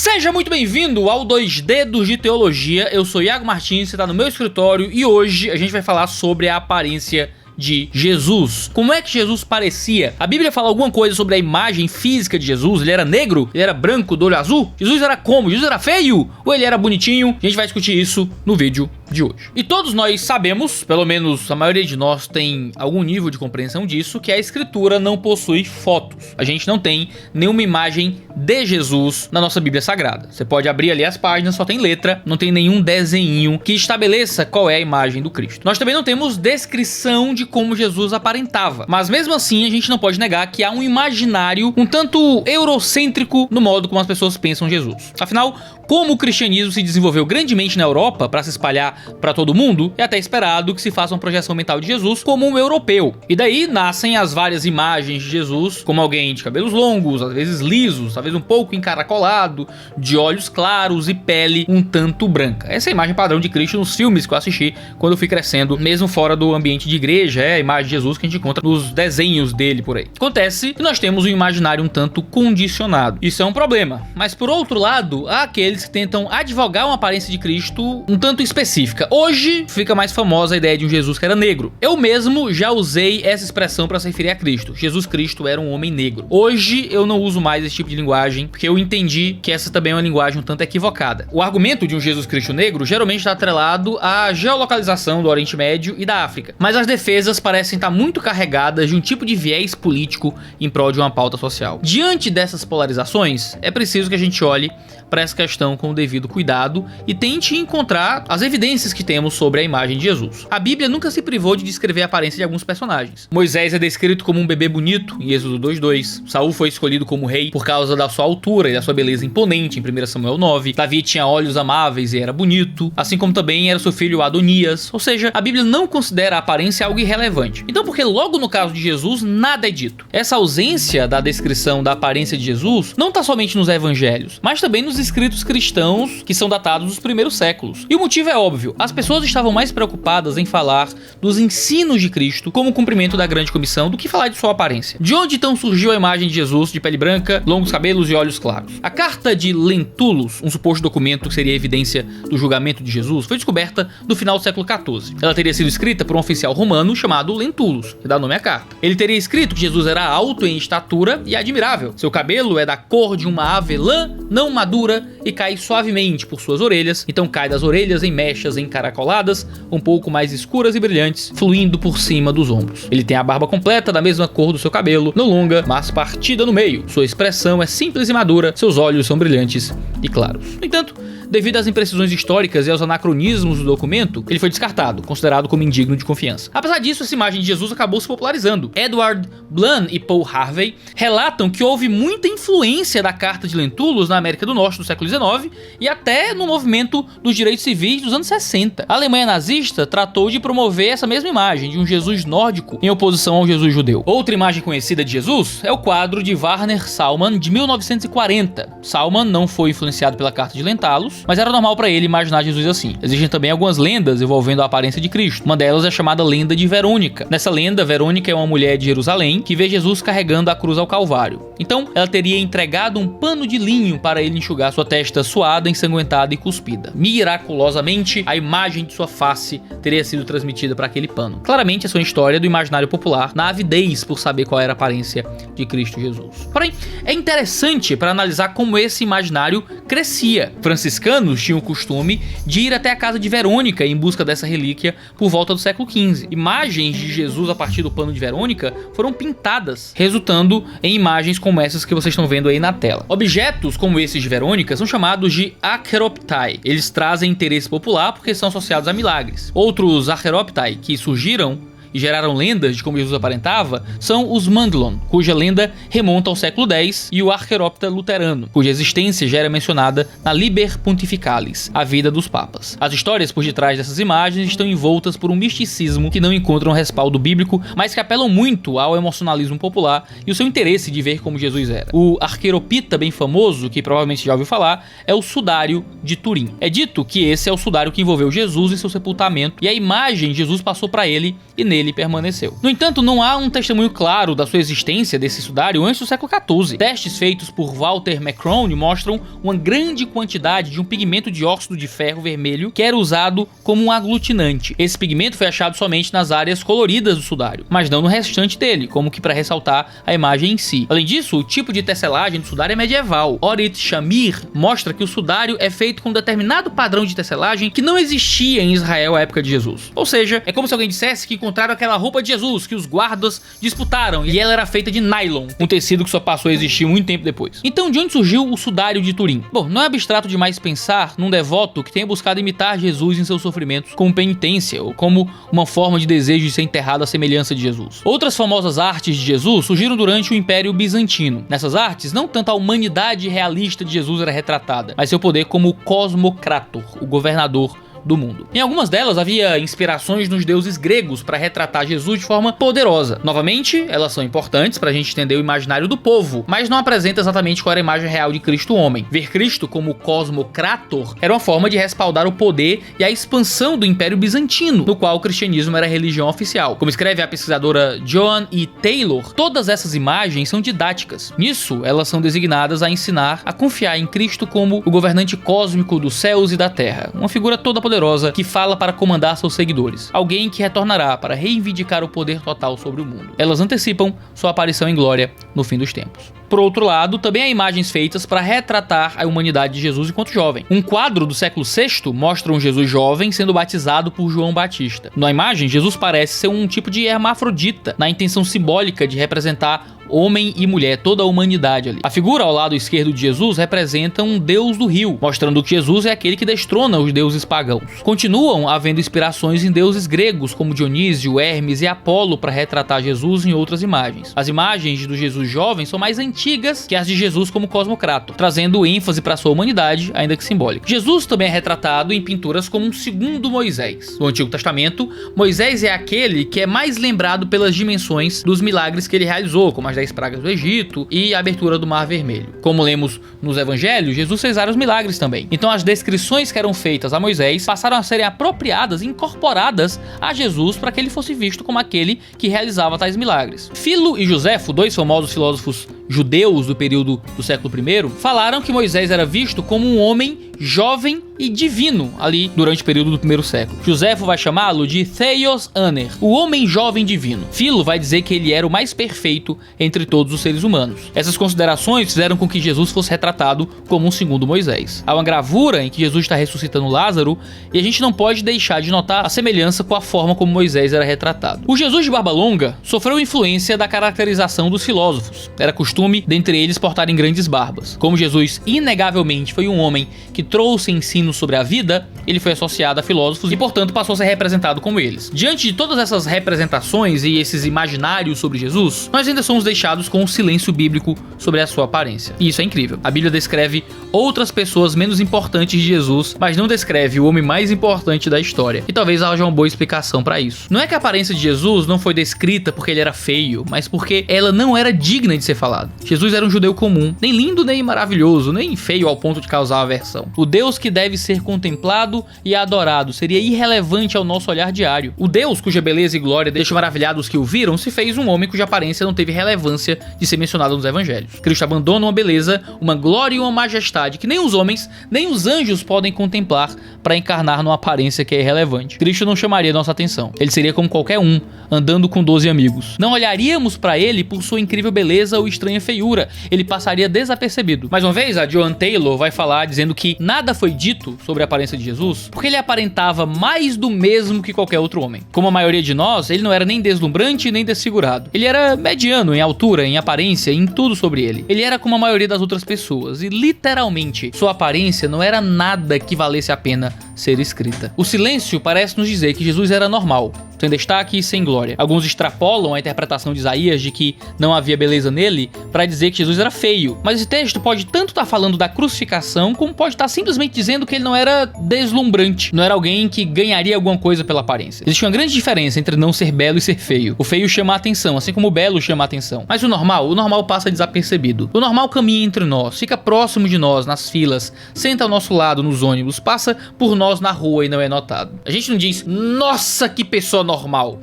Seja muito bem-vindo ao 2 Dedos de Teologia. Eu sou Iago Martins, você está no meu escritório e hoje a gente vai falar sobre a aparência de Jesus. Como é que Jesus parecia? A Bíblia fala alguma coisa sobre a imagem física de Jesus? Ele era negro? Ele era branco, do olho azul? Jesus era como? Jesus era feio? Ou ele era bonitinho? A gente vai discutir isso no vídeo de hoje. E todos nós sabemos, pelo menos a maioria de nós tem algum nível de compreensão disso, que a escritura não possui fotos. A gente não tem nenhuma imagem de Jesus na nossa Bíblia Sagrada. Você pode abrir ali as páginas, só tem letra, não tem nenhum desenhinho que estabeleça qual é a imagem do Cristo. Nós também não temos descrição de como Jesus aparentava. Mas mesmo assim, a gente não pode negar que há um imaginário um tanto eurocêntrico no modo como as pessoas pensam Jesus. Afinal, como o cristianismo se desenvolveu grandemente na Europa para se espalhar para todo mundo, é até esperado que se faça uma projeção mental de Jesus como um europeu. E daí nascem as várias imagens de Jesus, como alguém de cabelos longos, às vezes lisos, talvez um pouco encaracolado, de olhos claros e pele um tanto branca. Essa é a imagem padrão de Cristo nos filmes que eu assisti quando eu fui crescendo, mesmo fora do ambiente de igreja, é a imagem de Jesus que a gente encontra nos desenhos dele por aí. Acontece que nós temos um imaginário um tanto condicionado. Isso é um problema. Mas por outro lado, há aqueles que tentam advogar uma aparência de Cristo um tanto específica. Hoje fica mais famosa a ideia de um Jesus que era negro. Eu mesmo já usei essa expressão para se referir a Cristo. Jesus Cristo era um homem negro. Hoje eu não uso mais esse tipo de linguagem, porque eu entendi que essa também é uma linguagem um tanto equivocada. O argumento de um Jesus Cristo negro geralmente está atrelado à geolocalização do Oriente Médio e da África. Mas as defesas parecem estar muito carregadas de um tipo de viés político em prol de uma pauta social. Diante dessas polarizações, é preciso que a gente olhe para essa questão com o devido cuidado e tente encontrar as evidências que temos sobre a imagem de Jesus. A Bíblia nunca se privou de descrever a aparência de alguns personagens. Moisés é descrito como um bebê bonito em Êxodo 2:2. Saul foi escolhido como rei por causa da sua altura e da sua beleza imponente em 1 Samuel 9. Davi tinha olhos amáveis e era bonito, assim como também era seu filho Adonias. Ou seja, a Bíblia não considera a aparência algo irrelevante. Então, porque logo no caso de Jesus, nada é dito. Essa ausência da descrição da aparência de Jesus não está somente nos evangelhos, mas também nos escritos cristãos que são datados dos primeiros séculos. E o motivo é óbvio, as pessoas estavam mais preocupadas em falar dos ensinos de Cristo como cumprimento da grande comissão do que falar de sua aparência. De onde então surgiu a imagem de Jesus de pele branca, longos cabelos e olhos claros? A carta de Lentulus, um suposto documento que seria evidência do julgamento de Jesus, foi descoberta no final do século XIV. Ela teria sido escrita por um oficial romano chamado Lentulus, que dá nome à carta. Ele teria escrito que Jesus era alto em estatura e admirável. Seu cabelo é da cor de uma avelã não madura e cai suavemente por suas orelhas, então cai das orelhas em mechas encaracoladas, um pouco mais escuras e brilhantes, fluindo por cima dos ombros. Ele tem a barba completa da mesma cor do seu cabelo, não longa, mas partida no meio. Sua expressão é simples e madura, seus olhos são brilhantes e claros. No entanto, devido às imprecisões históricas e aos anacronismos do documento, ele foi descartado, considerado como indigno de confiança. Apesar disso, essa imagem de Jesus acabou se popularizando. Edward Blum e Paul Harvey relatam que houve muita influência da carta de Lentulus na América do Norte do século XIX e até no movimento dos direitos civis dos anos 60. A Alemanha nazista tratou de promover essa mesma imagem de um Jesus nórdico em oposição ao Jesus judeu. Outra imagem conhecida de Jesus é o quadro de Warner Sallman de 1940. Sallman não foi influenciado pela carta de Lentulus, mas era normal para ele imaginar Jesus assim. Existem também algumas lendas envolvendo a aparência de Cristo. Uma delas é chamada Lenda de Verônica. Nessa lenda, Verônica é uma mulher de Jerusalém que vê Jesus carregando a cruz ao Calvário. Então, ela teria entregado um pano de linho para ele enxugar sua testa suada, ensanguentada e cuspida. Miraculosamente, a imagem de sua face teria sido transmitida para aquele pano. Claramente, essa é uma história do imaginário popular, na avidez por saber qual era a aparência de Cristo Jesus. Porém, é interessante para analisar como esse imaginário crescia. Franciscanos tinham o costume de ir até a casa de Verônica em busca dessa relíquia por volta do século XV. Imagens de Jesus a partir do pano de Verônica foram pintadas, resultando em imagens como essas que vocês estão vendo aí na tela. Objetos como esses de Verônica são chamados de archeroptai. Eles trazem interesse popular porque são associados a milagres. Outros archeroptai que surgiram e geraram lendas de como Jesus aparentava são os Mandlon, cuja lenda remonta ao século X, e o Archeropta luterano, cuja existência já era mencionada na Liber Pontificalis, a vida dos papas. As histórias por detrás dessas imagens estão envoltas por um misticismo que não encontram respaldo bíblico, mas que apelam muito ao emocionalismo popular e o seu interesse de ver como Jesus era. O arqueropita bem famoso, que provavelmente já ouviu falar, é o sudário de Turim. É dito que esse é o sudário que envolveu Jesus em seu sepultamento, e a imagem de Jesus passou para ele, e nele ele permaneceu. No entanto, não há um testemunho claro da sua existência desse sudário antes do século XIV. Testes feitos por Walter Macrone mostram uma grande quantidade de um pigmento de óxido de ferro vermelho que era usado como um aglutinante. Esse pigmento foi achado somente nas áreas coloridas do sudário, mas não no restante dele, como que para ressaltar a imagem em si. Além disso, o tipo de tecelagem do sudário é medieval. Orit Shamir mostra que o sudário é feito com um determinado padrão de tecelagem que não existia em Israel à época de Jesus. Ou seja, é como se alguém dissesse que encontraram aquela roupa de Jesus que os guardas disputaram e ela era feita de nylon, um tecido que só passou a existir muito tempo depois. Então, de onde surgiu o sudário de Turim? Bom, não é abstrato demais pensar num devoto que tenha buscado imitar Jesus em seus sofrimentos como penitência ou como uma forma de desejo de ser enterrado à semelhança de Jesus. Outras famosas artes de Jesus surgiram durante o Império Bizantino. Nessas artes, não tanto a humanidade realista de Jesus era retratada, mas seu poder como Cosmocrator, o governador do mundo. Em algumas delas havia inspirações nos deuses gregos para retratar Jesus de forma poderosa. Novamente, elas são importantes para a gente entender o imaginário do povo, mas não apresenta exatamente qual era a imagem real de Cristo homem. Ver Cristo como Cosmocrator era uma forma de respaldar o poder e a expansão do Império Bizantino, no qual o cristianismo era a religião oficial. Como escreve a pesquisadora Joan E. Taylor, todas essas imagens são didáticas. Nisso, elas são designadas a ensinar a confiar em Cristo como o governante cósmico dos céus e da terra, uma figura toda poderosa que fala para comandar seus seguidores, alguém que retornará para reivindicar o poder total sobre o mundo. Elas antecipam sua aparição em glória no fim dos tempos. Por outro lado, também há imagens feitas para retratar a humanidade de Jesus enquanto jovem. Um quadro do século VI mostra um Jesus jovem sendo batizado por João Batista. Na imagem, Jesus parece ser um tipo de hermafrodita, na intenção simbólica de representar homem e mulher, toda a humanidade ali. A figura ao lado esquerdo de Jesus representa um deus do rio, mostrando que Jesus é aquele que destrona os deuses pagãos. Continuam havendo inspirações em deuses gregos, como Dionísio, Hermes e Apolo, para retratar Jesus em outras imagens. As imagens do Jesus jovem são mais antigas que as de Jesus como Cosmocrator, trazendo ênfase para sua humanidade, ainda que simbólica. Jesus também é retratado em pinturas como um segundo Moisés. No Antigo Testamento, Moisés é aquele que é mais lembrado pelas dimensões dos milagres que ele realizou, como as 10 pragas do Egito e a abertura do Mar Vermelho. Como lemos nos evangelhos, Jesus fez vários milagres também. Então as descrições que eram feitas a Moisés passaram a serem apropriadas e incorporadas a Jesus para que ele fosse visto como aquele que realizava tais milagres. Filo e Joséfo, dois famosos filósofos judeus do período do século I, falaram que Moisés era visto como um homem jovem e divino ali durante o período do primeiro século. Joséfo vai chamá-lo de Theos Aner, o homem jovem divino. Filo vai dizer que ele era o mais perfeito entre todos os seres humanos. Essas considerações fizeram com que Jesus fosse retratado como um segundo Moisés. Há uma gravura em que Jesus está ressuscitando Lázaro e a gente não pode deixar de notar a semelhança com a forma como Moisés era retratado. O Jesus de barba longa sofreu influência da caracterização dos filósofos. Era costume dentre eles portarem grandes barbas. Como Jesus inegavelmente foi um homem que trouxe ensino sobre a vida, ele foi associado a filósofos e, portanto, passou a ser representado como eles. Diante de todas essas representações e esses imaginários sobre Jesus, nós ainda somos deixados com um silêncio bíblico sobre a sua aparência. E isso é incrível. A Bíblia descreve outras pessoas menos importantes de Jesus, mas não descreve o homem mais importante da história. E talvez haja uma boa explicação para isso. Não é que a aparência de Jesus não foi descrita porque ele era feio, mas porque ela não era digna de ser falada. Jesus era um judeu comum, nem lindo nem maravilhoso, nem feio ao ponto de causar aversão. O Deus que deve ser contemplado e adorado seria irrelevante ao nosso olhar diário. O Deus cuja beleza e glória deixam maravilhados os que o viram se fez um homem cuja aparência não teve relevância de ser mencionada nos evangelhos. Cristo abandona uma beleza, uma glória e uma majestade que nem os homens, nem os anjos podem contemplar para encarnar numa aparência que é irrelevante. Cristo não chamaria nossa atenção. Ele seria como qualquer um, andando com 12 amigos. Não olharíamos para ele por sua incrível beleza ou estranha feiura. Ele passaria desapercebido. Mais uma vez, a Joan Taylor vai falar dizendo que nada foi dito sobre a aparência de Jesus porque ele aparentava mais do mesmo que qualquer outro homem. Como a maioria de nós, ele não era nem deslumbrante nem desfigurado. Ele era mediano em altura, em aparência, em tudo sobre ele. Ele era como a maioria das outras pessoas e, literalmente, sua aparência não era nada que valesse a pena ser escrita. O silêncio parece nos dizer que Jesus era normal, sem destaque e sem glória. Alguns extrapolam a interpretação de Isaías de que não havia beleza nele para dizer que Jesus era feio. Mas esse texto pode tanto estar falando da crucificação, como pode estar simplesmente dizendo que ele não era deslumbrante, não era alguém que ganharia alguma coisa pela aparência. Existe uma grande diferença entre não ser belo e ser feio. O feio chama a atenção, assim como o belo chama a atenção. Mas o normal passa desapercebido. O normal caminha entre nós, fica próximo de nós nas filas, senta ao nosso lado nos ônibus, passa por nós na rua e não é notado. A gente não diz, nossa, que pessoa anormal.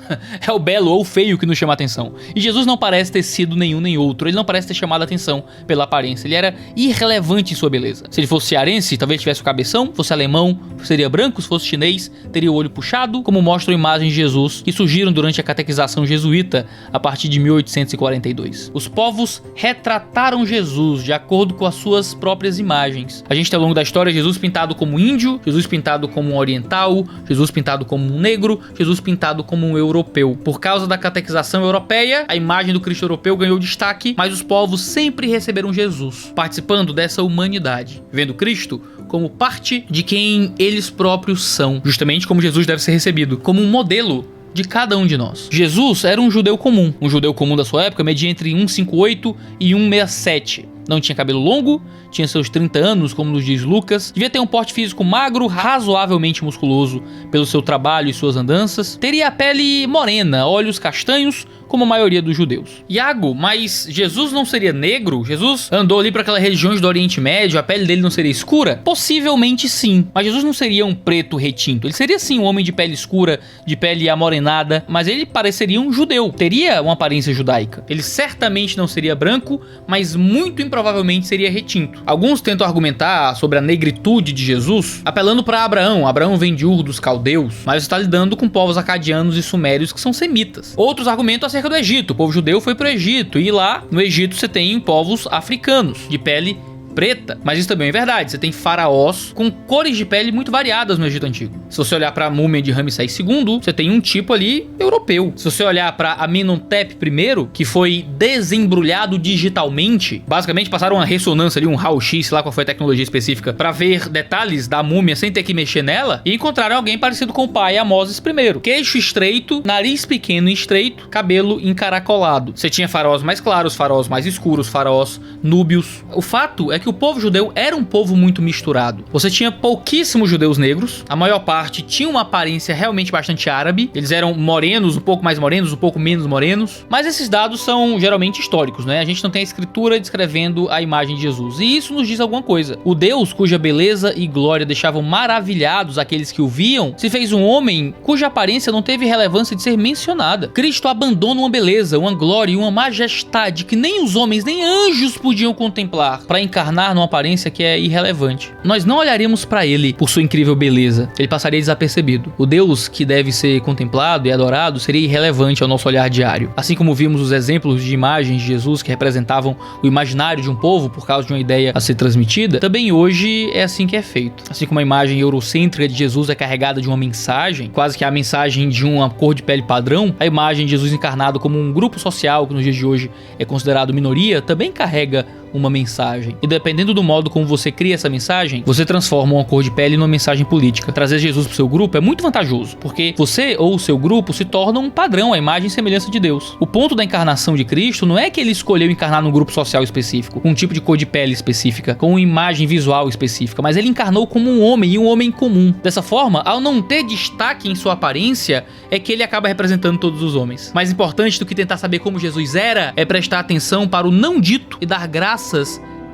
É o belo ou o feio que nos chama a atenção. E Jesus não parece ter sido nenhum nem outro. Ele não parece ter chamado a atenção pela aparência. Ele era irrelevante em sua beleza. Se ele fosse cearense, talvez tivesse o cabeção. Fosse alemão, seria branco. Se fosse chinês, teria o olho puxado, como mostram imagens de Jesus que surgiram durante a catequização jesuíta a partir de 1842. Os povos retrataram Jesus de acordo com as suas próprias imagens. A gente tem ao longo da história Jesus pintado como índio, Jesus pintado como um oriental, Jesus pintado como um negro, Jesus pintado como um europeu. Por causa da catequização europeia, a imagem do Cristo europeu ganhou destaque, mas os povos sempre receberam Jesus, participando dessa humanidade, vendo Cristo como parte de quem eles próprios são, justamente como Jesus deve ser recebido, como um modelo de cada um de nós. Jesus era um judeu comum da sua época media entre 1,58 e 1,67. Não tinha cabelo longo, tinha seus 30 anos, como nos diz Lucas, devia ter um porte físico magro, razoavelmente musculoso pelo seu trabalho e suas andanças, teria a pele morena, olhos castanhos, como a maioria dos judeus. Iago, mas Jesus não seria negro? Jesus andou ali para aquelas regiões do Oriente Médio, a pele dele não seria escura? Possivelmente sim, mas Jesus não seria um preto retinto, ele seria sim um homem de pele escura, de pele amorenada, mas ele pareceria um judeu, teria uma aparência judaica. Ele certamente não seria branco, mas muito provavelmente seria retinto. Alguns tentam argumentar sobre a negritude de Jesus apelando para Abraão. Abraão vem de Ur dos caldeus, mas está lidando com povos acadianos e sumérios que são semitas. Outros argumentam acerca do Egito. O povo judeu foi para o Egito e lá no Egito você tem povos africanos de pele preta, mas isso também é verdade. Você tem faraós com cores de pele muito variadas no Egito Antigo. Se você olhar para a múmia de Ramsés II, você tem um tipo ali europeu. Se você olhar para Amenhotep I, que foi desembrulhado digitalmente, basicamente passaram uma ressonância ali, um raio-x, sei lá qual foi a tecnologia específica, para ver detalhes da múmia sem ter que mexer nela, e encontraram alguém parecido com o pai Amoses I. Queixo estreito, nariz pequeno e estreito, cabelo encaracolado. Você tinha faraós mais claros, faraós mais escuros, faraós núbios. O fato é que o povo judeu era um povo muito misturado. Você tinha pouquíssimos judeus negros, a maior parte tinha uma aparência realmente bastante árabe, eles eram morenos, um pouco mais morenos, um pouco menos morenos, mas esses dados são geralmente históricos, né? A gente não tem a escritura descrevendo a imagem de Jesus, e isso nos diz alguma coisa. O Deus cuja beleza e glória deixavam maravilhados aqueles que o viam, se fez um homem cuja aparência não teve relevância de ser mencionada. Cristo abandona uma beleza, uma glória e uma majestade que nem os homens nem anjos podiam contemplar para encarnar numa aparência que é irrelevante. Nós não olharíamos para ele por sua incrível beleza, ele passaria desapercebido. O Deus que deve ser contemplado e adorado seria irrelevante ao nosso olhar diário. Assim como vimos os exemplos de imagens de Jesus que representavam o imaginário de um povo por causa de uma ideia a ser transmitida, também hoje é assim que é feito. Assim como a imagem eurocêntrica de Jesus é carregada de uma mensagem, quase que a mensagem de uma cor de pele padrão, a imagem de Jesus encarnado como um grupo social que nos dias de hoje é considerado minoria, também carrega uma mensagem. E dependendo do modo como você cria essa mensagem, você transforma uma cor de pele numa mensagem política. Trazer Jesus pro seu grupo é muito vantajoso, porque você ou o seu grupo se torna um padrão, a imagem e semelhança de Deus. O ponto da encarnação de Cristo não é que ele escolheu encarnar num grupo social específico, com um tipo de cor de pele específica, com uma imagem visual específica, mas ele encarnou como um homem e um homem comum. Dessa forma, ao não ter destaque em sua aparência, é que ele acaba representando todos os homens. Mais importante do que tentar saber como Jesus era, é prestar atenção para o não dito e dar graças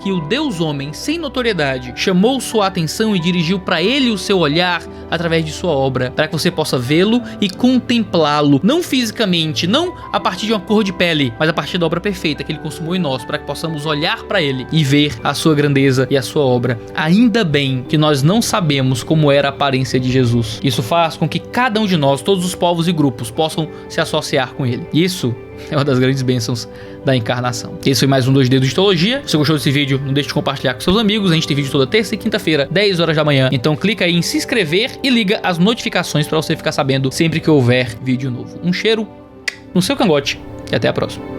que o Deus homem, sem notoriedade, chamou sua atenção e dirigiu para ele o seu olhar através de sua obra, para que você possa vê-lo e contemplá-lo, não fisicamente, não a partir de uma cor de pele, mas a partir da obra perfeita que ele consumou em nós, para que possamos olhar para ele e ver a sua grandeza e a sua obra. Ainda bem que nós não sabemos como era a aparência de Jesus. Isso faz com que cada um de nós, todos os povos e grupos, possam se associar com ele. Isso é uma das grandes bênçãos da encarnação. Esse foi mais um 2 Dedos de Teologia. Se você gostou desse vídeo, não deixe de compartilhar com seus amigos. A gente tem vídeo toda terça e quinta-feira, 10 horas da manhã. Então clica aí em se inscrever e liga as notificações para você ficar sabendo sempre que houver vídeo novo. Um cheiro no seu cangote e até a próxima.